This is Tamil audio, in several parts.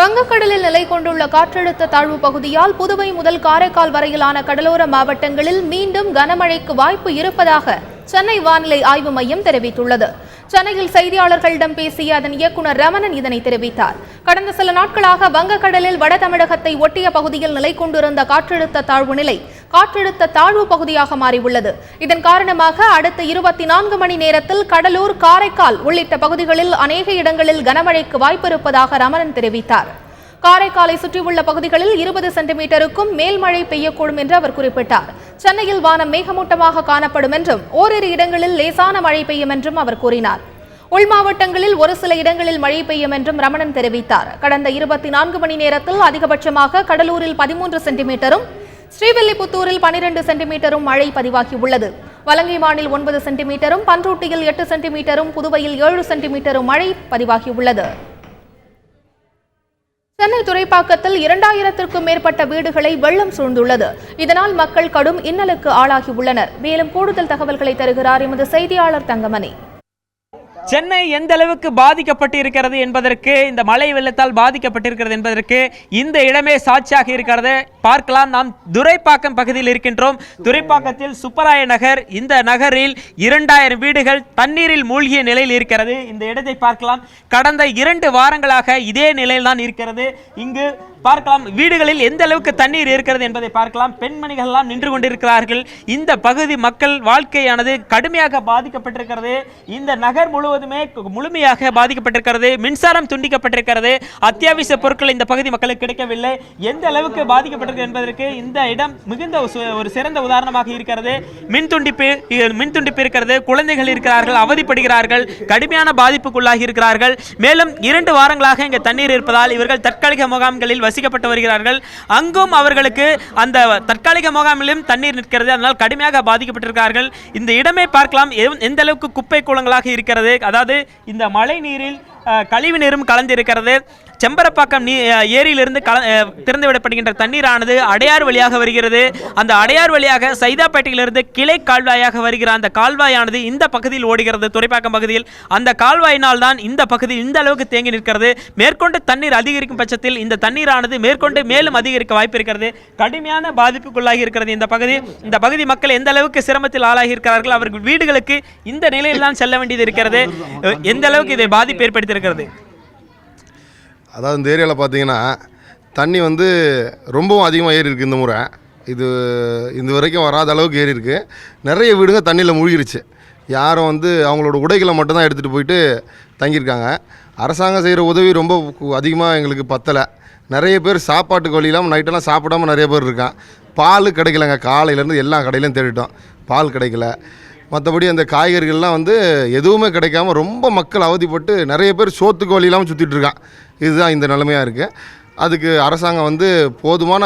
வங்கக்கடலில் நிலை கொண்டுள்ள காற்றழுத்த தாழ்வு பகுதியால் புதுவை முதல் காரைக்கால் வரையிலான கடலோர மாவட்டங்களில் மீண்டும் கனமழைக்கு வாய்ப்பு இருப்பதாக சென்னை வானிலை ஆய்வு மையம் தெரிவித்துள்ளது. சென்னையில் செய்தியாளர்களிடம் பேசிய அதன் இயக்குநர் ரமணன் இதனை தெரிவித்தார். கடந்த சில நாட்களாக வங்கக்கடலில் வட தமிழகத்தை ஒட்டிய பகுதியில் நிலை கொண்டிருந்த காற்றழுத்த தாழ்வு நிலை காற்றழுத்த தாழ்வு பகுதியாக மாறியுள்ளது. இதன் காரணமாக அடுத்த 24 மணி நேரத்தில் கடலூர், காரைக்கால் உள்ளிட்ட பகுதிகளில் அநேக இடங்களில் கனமழைக்கு வாய்ப்பு இருப்பதாக ரமணன் தெரிவித்தார். காரைக்காலை சுற்றியுள்ள பகுதிகளில் 20 சென்டிமீட்டருக்கும் மேல் மழை பெய்யக்கூடும் என்று அவர் குறிப்பிட்டார். சென்னையில் வானம் மேகமூட்டமாக காணப்படும் என்றும் ஓரிரு இடங்களில் லேசான மழை பெய்யும் என்றும் அவர் கூறினார். உள் மாவட்டங்களில் ஒரு சில இடங்களில் மழை பெய்யும் என்றும் ரமணன் தெரிவித்தார். கடந்த 24 மணி நேரத்தில் அதிகபட்சமாக கடலூரில் 13 சென்டிமீட்டரும், ஸ்ரீவில்லிபுத்தூரில் 12 சென்டிமீட்டரும் மழை பதிவாகியுள்ளது. வலங்கைமானில் 9 சென்டிமீட்டரும், பன்ருட்டியில் 8 சென்டிமீட்டரும், புதுவையில் 7 சென்டிமீட்டரும் மழை பதிவாகியுள்ளது. சென்னை துறைப்பாக்கத்தில் 2000க்கும் மேற்பட்ட வீடுகளை வெள்ளம் சூழ்ந்துள்ளது. இதனால் மக்கள் கடும் இன்னலுக்கு ஆளாகியுள்ளனர். மேலும் கூடுதல் தகவல்களை தருகிறார் எமது செய்தியாளர் தங்கமணி. சென்னை எந்த அளவுக்கு பாதிக்கப்பட்டிருக்கிறது என்பதற்கு, இந்த மழை வெள்ளத்தால் பாதிக்கப்பட்டிருக்கிறது என்பதற்கு இந்த இடமே சாட்சியாக இருக்கிறது. பார்க்கலாம், நாம் துரைப்பாக்கம் பகுதியில் இருக்கின்றோம். துரைப்பாக்கத்தில் சுப்பராய நகர், இந்த நகரில் 2000 வீடுகள் தண்ணீரில் மூழ்கிய நிலையில் இருக்கிறது. இந்த இடத்தை பார்க்கலாம், கடந்த 2 வாரங்களாக இதே நிலையில்தான் இருக்கிறது. இங்கு பார்க்கலாம், வீடுகளில் எந்த அளவுக்கு தண்ணீர் இருக்கிறது என்பதை பார்க்கலாம். பெண்மணிகள் எல்லாம் நின்று கொண்டிருக்கிறார்கள். இந்த பகுதி மக்கள் வாழ்க்கையானது கடுமையாக பாதிக்கப்பட்டிருக்கிறது. இந்த நகர் முழுவதுமே முழுமையாக பாதிக்கப்பட்டிருக்கிறது. மின்சாரம் துண்டிக்கப்பட்டிருக்கிறது. அத்தியாவசிய பொருட்கள் இந்த பகுதி மக்களுக்கு கிடைக்கவில்லை. எந்த அளவுக்கு பாதிக்கப்பட்டிருக்கிறது என்பதற்கு இந்த இடம் மிகுந்த ஒரு சிறந்த உதாரணமாக இருக்கிறது. மின் துண்டிப்பு இருக்கிறது. குழந்தைகள் இருக்கிறார்கள், அவதிப்படுகிறார்கள், கடுமையான பாதிப்புக்குள்ளாகி இருக்கிறார்கள். மேலும் 2 வாரங்களாக இங்கு தண்ணீர் இருப்பதால் இவர்கள் தற்காலிக முகாம்களில் வசிக்கப்பட்டு வருகிறார்கள். அங்கும் அவர்களுக்கு அந்த தற்காலிக முகாமிலும் தண்ணீர் நிற்கிறது. அதனால் கடுமையாக பாதிக்கப்பட்டிருக்கிறார்கள். இந்த இடமே பார்க்கலாம், எந்த அளவுக்கு குப்பை கூலங்களாக இருக்கிறது. அதாவது இந்த மழை நீரில் கழிவு நீரும் கலந்திருக்கிறது. செம்பரப்பாக்கம் ஏரியிலிருந்து திறந்து விடப்படுகின்ற தண்ணீரானது அடையாறு வழியாக வருகிறது. அந்த அடையாறு வழியாக சைதாப்பேட்டையிலிருந்து கிளை கால்வாயாக வருகிற அந்த கால்வாயானது இந்த பகுதியில் ஓடுகிறது. துரைப்பாக்கம் பகுதியில் அந்த கால்வாயினால் தான் இந்த பகுதி இந்த அளவுக்கு தேங்கி நிற்கிறது. மேற்கொண்டு தண்ணீர் அதிகரிக்கும் பட்சத்தில் இந்த தண்ணீரானது மேற்கொண்டு மேலும் அதிகரிக்க வாய்ப்பு இருக்கிறது. கடுமையான பாதிப்புக்குள்ளாகி இருக்கிறது இந்த பகுதி மக்கள் எந்த அளவுக்கு சிரமத்தில் ஆளாகி இருக்கிறார்கள். அவர்கள் வீடுகளுக்கு இந்த நிலையில் தான் செல்ல வேண்டியது இருக்கிறது. எந்த அளவுக்கு இதை பாதிப்பு ஏற்படுத்தியிருக்கிறது. அதாவது இந்த ஏரியாவில் பார்த்தீங்கன்னா தண்ணி ரொம்பவும் அதிகமாக ஏறி இருக்குது. இந்த முறை இது வரைக்கும் வராத அளவுக்கு ஏறி இருக்குது. நிறைய வீடுங்க தண்ணியில் மூழ்கிருச்சு. யாரும் அவங்களோட உடைகளை மட்டும்தான் எடுத்துகிட்டு போயிட்டு தங்கியிருக்காங்க. அரசாங்கம் செய்கிற உதவி ரொம்ப அதிகமாக எங்களுக்கு பத்தலை. நிறைய பேர் சாப்பாட்டுக்கு வழி இல்லாமல் நைட்டெல்லாம் சாப்பிடாமல் நிறைய பேர் இருக்கான். பால் கிடைக்கலங்க. காலையிலேருந்து எல்லா கடையிலையும் தேடிட்டோம், பால் கிடைக்கல. மற்றபடி அந்த காய்கறிகள்லாம் எதுவுமே கிடைக்காம ரொம்ப மக்கள் அவதிப்பட்டு நிறைய பேர் சோத்துக்கு வழி இல்லாமல் சுற்றிட்டு இருக்கான். இதுதான் இந்த நிலைமையாக இருக்குது. அதுக்கு அரசாங்கம் போதுமான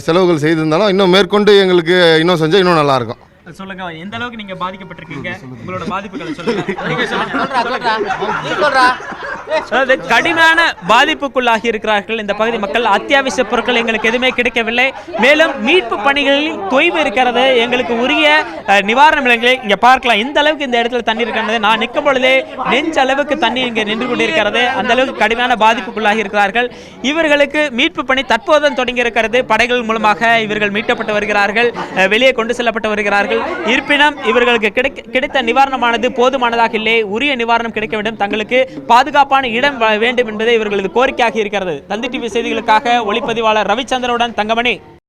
செலவுகள் செய்திருந்தாலும் இன்னும் மேற்கொண்டு எங்களுக்கு இன்னும் செஞ்சால் இன்னும் நல்லாயிருக்கும். சொல்லுங்க, எந்த அளவுக்கு நீங்க பாதிக்கப்பட்டிருக்கீங்க, உங்களோட பாதிப்புகளை சொல்லுங்க. கடுமையான பாதிப்புக்குள்ளாகி இருக்கிறார்கள் இந்த பகுதி மக்கள். அத்தியாவசிய பொருட்கள் எங்களுக்கு எதுவுமே கிடைக்கவில்லை. மேலும் மீட்பு பணிகளில் தொய்வு இருக்கிறது. எங்களுக்கு உரிய நிவாரண நிலையங்களை இங்க பார்க்கலாம். இந்த அளவுக்கு இந்த இடத்துல தண்ணீர் இருக்கிறது. நான் நிற்கும் பொழுதே நெஞ்ச அளவுக்கு தண்ணீர் இங்கே நின்று கொண்டிருக்கிறது. அந்த அளவுக்கு கடுமையான பாதிப்புக்குள்ளாகி இருக்கிறார்கள். இவர்களுக்கு மீட்பு பணி தற்போதும் தொடங்கி இருக்கிறது. படைகள் மூலமாக இவர்கள் மீட்கப்பட்டு வருகிறார்கள், வெளியே கொண்டு செல்லப்பட்டு வருகிறார்கள். இருப்பினும் இவர்களுக்கு கிடைத்த நிவாரணமானது போதுமானதாக இல்லை. உரிய நிவாரணம் கிடைக்க வேண்டும். தங்களுக்கு பாதுகாப்பான இடம் வேண்டும் என்பதே இவர்களது கோரிக்கையாக இருக்கிறது. தந்தி டிவி செய்திகளுக்காக ஒளிப்பதிவாளர் ரவிச்சந்திரனுடன் தங்கமணி.